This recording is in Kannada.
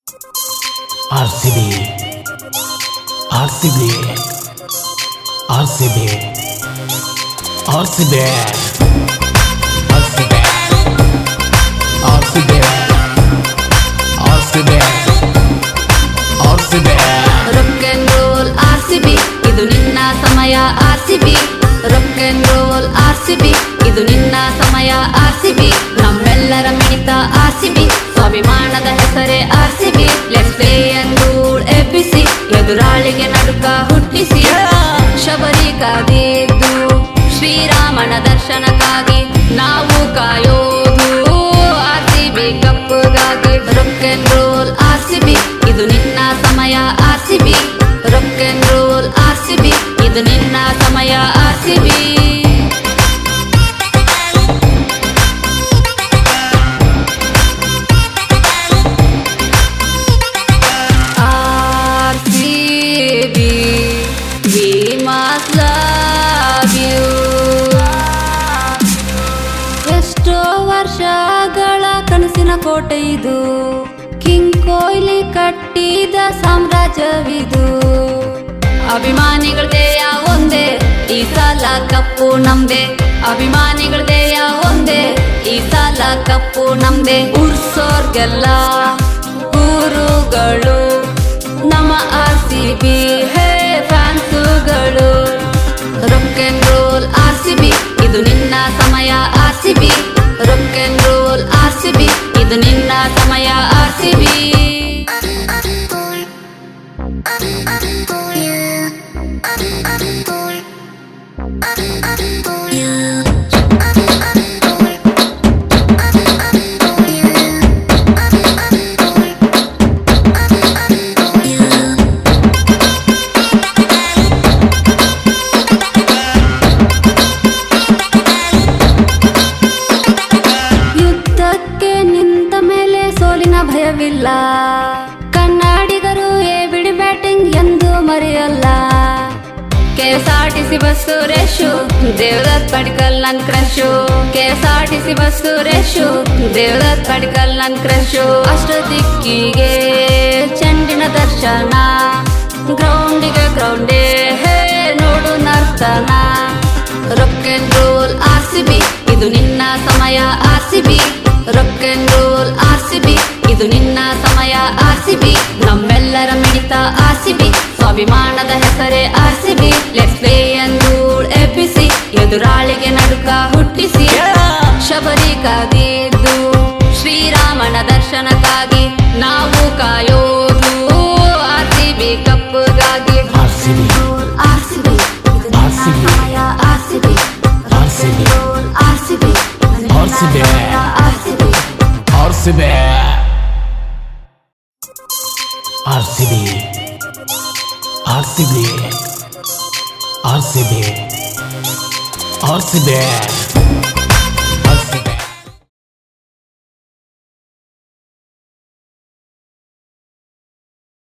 RCB, RCB, RCB, RCB, RCB, RCB, RCB, RCB. Rock and roll RCB, ಇದು ನಿನ್ನ ಸಮಯ RCB. Rock and roll RCB, ಇದು ನಿನ್ನ ಸಮಯ RCB. ನಮ್ಮೆಲ್ಲರ ಮಿಡಿತ RCB, ಸ್ವಾಭಿಮಾನದ ಹೆಸರೇ RCB. Let's play and rule ABC, ಎದುರಾಳಿಗೆ ನಡುಕ ಹುಟ್ಟಿಸಿ ಶಬರಿ ಕಾದಿದ್ದು ಶ್ರೀರಾಮನ ದರ್ಶನಕ್ಕಾಗಿ ನಾವು ಕಾಯೋದು RCB ಕಪ್ಪುಗಾಗಿ. Rock and roll RCB, ಇದು ನಿನ್ನ ಸಮಯ RCB. Rock and roll RCB, ಇದು ನಿನ್ನ ಸಮಯ RCB. RCB, we must love you. ಎಷ್ಟೋ ವರ್ಷಗಳ ಕನಸಿನ ಕೋಟೆ ಇದು, ಕಿಂಗ್ ಕೊಹ್ಲಿ ಕಟ್ಟಿದ ಸಾಮ್ರಾಜ್ಯವಿದು. ಅಭಿಮಾನಿಗಳದೆಯ ಒಂದೇ, ಈ ಸಲ ಕಪ್ಪು ನಮ್ದೆ. ಅಭಿಮಾನಿಗಳದೆಯ ಒಂದೇ, ಈ ಸಲ ಕಪ್ಪು ನಮ್ದೆ. ಉರ್ಸೋರ್ಗೆಲ್ಲ ಗುರುಗಳು ನಮ್ಮ RCB, hey ಫ್ಯಾನ್ಸುಗಳು. Rock and roll RCB, ಇದು ನಿನ್ನ ಸಮಯ RCB. Rock and roll RCB, ಇದು ನಿನ್ನ ಸಮಯ RCB. ಯುದ್ಧಕ್ಕೆ ನಿಂತ ಮೇಲೆ ಸೋಲಿನ ಭಯವಿಲ್ಲ, ಕನ್ನಡಿಗರು ಬಿಡಿ ಬ್ಯಾಟಿಂಗ್ ಎಂದು ಮರೆಯಲ್ಲ. KSRTC ಬಸ್ಸು ರೇಷು, ದೇವದತ್ ಪಡಿಕಲ್ ನನ್ ಕ್ರಶು. KSRTC ಬಸ್ಸು ರೇಷು, ದೇವದತ್ ಪಡಿಕಲ್ ನನ್ ಕ್ರಶು. ಅಷ್ಟ ದಿಕ್ಕಿಗೆ ಚೆಂಡಿನ ದರ್ಶನ, ಗ್ರೌಂಡಿಗೆ ಗ್ರೌಂಡೇ ಹೇ ನೋಡು ನರ್ತನ. Rock and roll RCB, ಇದು ನಿನ್ನ ಸಮಯ RCB. Rock and roll RCB, ಇದು ನಿನ್ನ ಸಮಯ RCB. ನಮ್ಮೆಲ್ಲರ ಮಿಡಿತ RCB, ಸ್ವಾಭಿಮಾನದ ಹೆಸರೇ RCB. Let's play and rule ABC, ಎದುರಾಳಿಗೆ ನಡುಕ ಹುಟ್ಟಿಸಿ ಶಬರಿ ಕಾದಿದ್ದು ಶ್ರೀರಾಮನ ದರ್ಶನಕ್ಕಾಗಿ ನಾವು ಕಾಯೋದು RCB ಕಪ್ಪುಗಾಗಿ. RCB, RCB, ಇದು ನಿನ್ನ ಸಮಯ RCB. RCB, RCB, RCB, RCB. RCB, RCB, RCB, RCB, RCB.